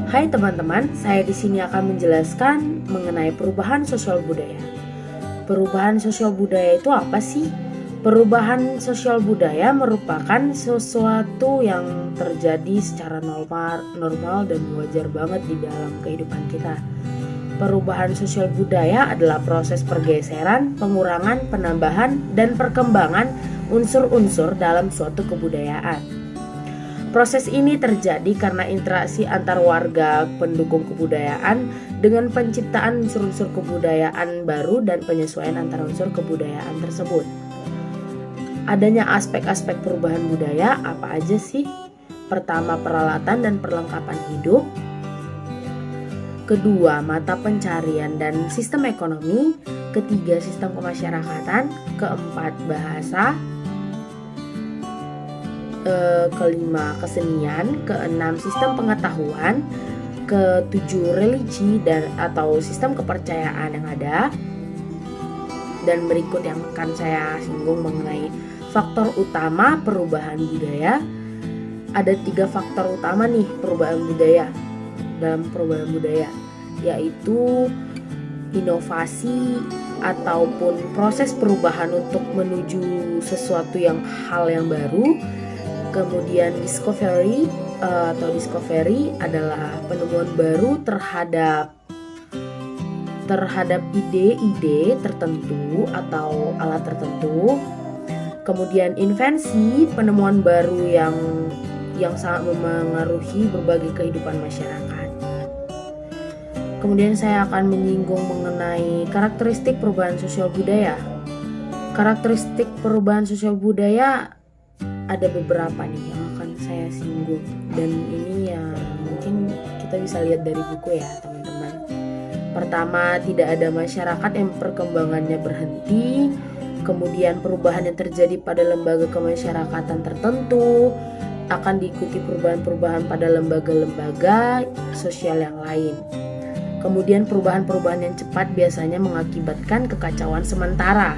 Hai teman-teman, saya di sini akan menjelaskan mengenai perubahan sosial budaya. Perubahan sosial budaya itu apa sih? Perubahan sosial budaya merupakan sesuatu yang terjadi secara normal dan wajar banget di dalam kehidupan kita. Perubahan sosial budaya adalah proses pergeseran, pengurangan, penambahan, dan perkembangan unsur-unsur dalam suatu kebudayaan. Proses ini terjadi karena interaksi antar warga pendukung kebudayaan dengan penciptaan unsur-unsur kebudayaan baru dan penyesuaian antara unsur kebudayaan tersebut. Adanya aspek-aspek perubahan budaya apa aja sih? Pertama, peralatan dan perlengkapan hidup. Kedua, mata pencarian dan sistem ekonomi. Ketiga, sistem kemasyarakatan. Keempat, bahasa. Kelima, kesenian. Keenam, sistem pengetahuan. Ketujuh, religi dan atau sistem kepercayaan yang ada. Dan berikut yang akan saya singgung mengenai faktor utama perubahan budaya. Ada 3 faktor utama nih dalam perubahan budaya, yaitu inovasi ataupun proses perubahan untuk menuju sesuatu hal yang baru. Kemudian discovery adalah penemuan baru terhadap ide-ide tertentu atau alat tertentu. Kemudian invensi, penemuan baru yang sangat memengaruhi berbagai kehidupan masyarakat. Kemudian saya akan menyinggung mengenai karakteristik perubahan sosial budaya. Karakteristik perubahan sosial budaya ada beberapa nih yang akan saya singgung, dan ini ya mungkin kita bisa lihat dari buku ya teman-teman. Pertama, tidak ada masyarakat yang perkembangannya berhenti. Kemudian perubahan yang terjadi pada lembaga kemasyarakatan tertentu akan diikuti perubahan-perubahan pada lembaga-lembaga sosial yang lain. Kemudian perubahan-perubahan yang cepat biasanya mengakibatkan kekacauan sementara.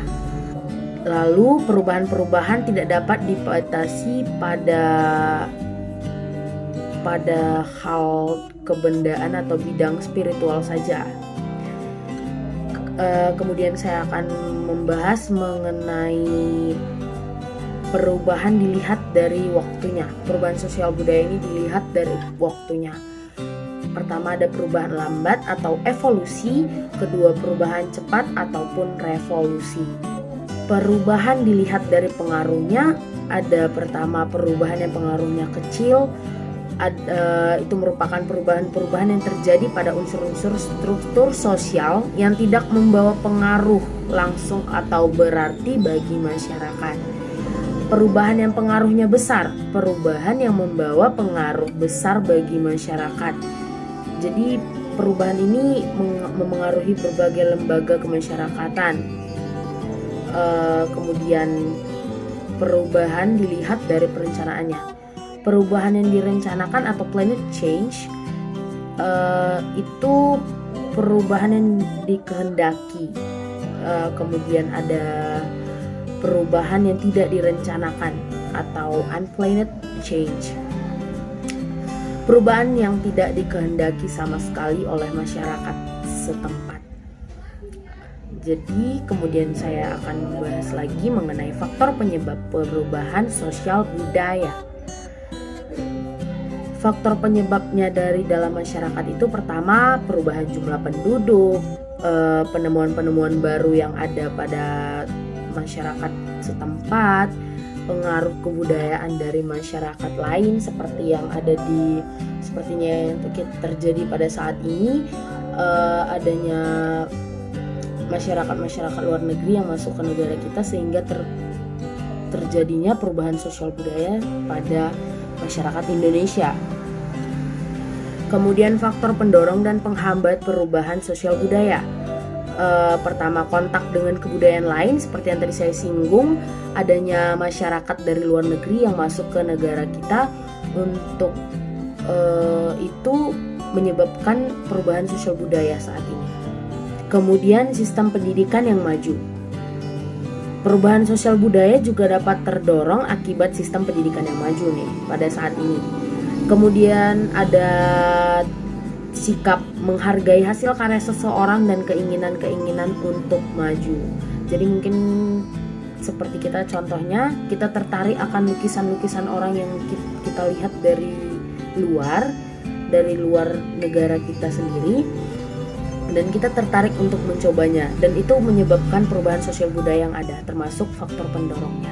Lalu perubahan-perubahan tidak dapat dibatasi pada hal kebendaan atau bidang spiritual saja. Kemudian saya akan membahas mengenai perubahan dilihat dari waktunya. Perubahan sosial budaya ini dilihat dari waktunya. Pertama, ada perubahan lambat atau evolusi. Kedua, perubahan cepat ataupun revolusi. Perubahan dilihat dari pengaruhnya. Ada pertama, perubahan yang pengaruhnya kecil. Itu merupakan perubahan-perubahan yang terjadi pada unsur-unsur struktur sosial yang tidak membawa pengaruh langsung atau berarti bagi masyarakat. Perubahan yang pengaruhnya besar, perubahan yang membawa pengaruh besar bagi masyarakat. Jadi perubahan ini memengaruhi berbagai lembaga kemasyarakatan. Kemudian perubahan dilihat dari perencanaannya. Perubahan yang direncanakan atau planet change itu perubahan yang dikehendaki. Kemudian ada perubahan yang tidak direncanakan atau unplanned change. Perubahan yang tidak dikehendaki sama sekali oleh masyarakat setempat. Jadi kemudian saya akan membahas lagi mengenai faktor penyebab perubahan sosial budaya. Faktor penyebabnya dari dalam masyarakat itu pertama, perubahan jumlah penduduk, penemuan-penemuan baru yang ada pada masyarakat setempat, pengaruh kebudayaan dari masyarakat lain seperti yang sepertinya yang terjadi pada saat ini, adanya masyarakat luar negeri yang masuk ke negara kita sehingga terjadinya perubahan sosial budaya pada masyarakat Indonesia. Kemudian faktor pendorong dan penghambat perubahan sosial budaya. Pertama, kontak dengan kebudayaan lain seperti yang tadi saya singgung, adanya masyarakat dari luar negeri yang masuk ke negara kita untuk itu menyebabkan perubahan sosial budaya saat ini. Kemudian sistem pendidikan yang maju. Perubahan sosial budaya juga dapat terdorong akibat sistem pendidikan yang maju nih pada saat ini. Kemudian ada sikap menghargai hasil karya seseorang dan keinginan-keinginan untuk maju. Jadi mungkin seperti contohnya kita tertarik akan lukisan-lukisan orang yang kita lihat dari luar negara kita sendiri, dan kita tertarik untuk mencobanya, dan itu menyebabkan perubahan sosial budaya yang ada, termasuk faktor pendorongnya.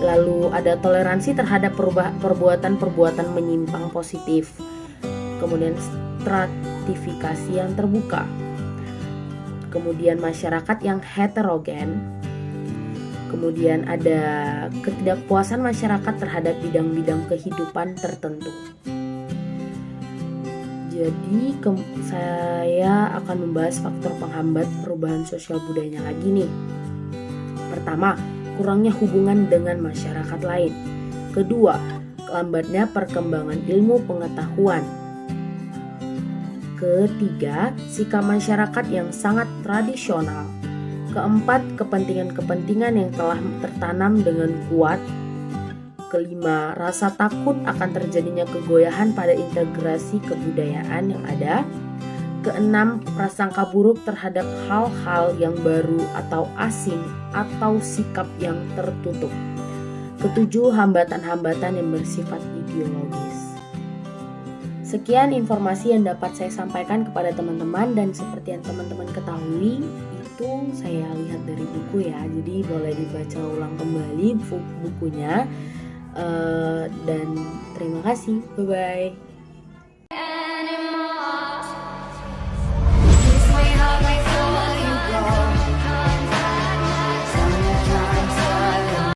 Lalu ada toleransi terhadap perbuatan-perbuatan menyimpang positif, kemudian stratifikasi yang terbuka, kemudian masyarakat yang heterogen, kemudian ada ketidakpuasan masyarakat terhadap bidang-bidang kehidupan tertentu. Jadi saya akan membahas faktor penghambat perubahan sosial budayanya lagi nih. Pertama, kurangnya hubungan dengan masyarakat lain. Kedua, lambatnya perkembangan ilmu pengetahuan. Ketiga, sikap masyarakat yang sangat tradisional. Keempat, kepentingan-kepentingan yang telah tertanam dengan kuat. Kelima, rasa takut akan terjadinya kegoyahan pada integrasi kebudayaan yang ada. Keenam, prasangka buruk terhadap hal-hal yang baru atau asing atau sikap yang tertutup. Ketujuh, hambatan-hambatan yang bersifat ideologis. Sekian informasi yang dapat saya sampaikan kepada teman-teman, dan seperti yang teman-teman ketahui itu saya lihat dari buku ya, jadi boleh dibaca ulang kembali bukunya. Dan terima kasih, bye-bye.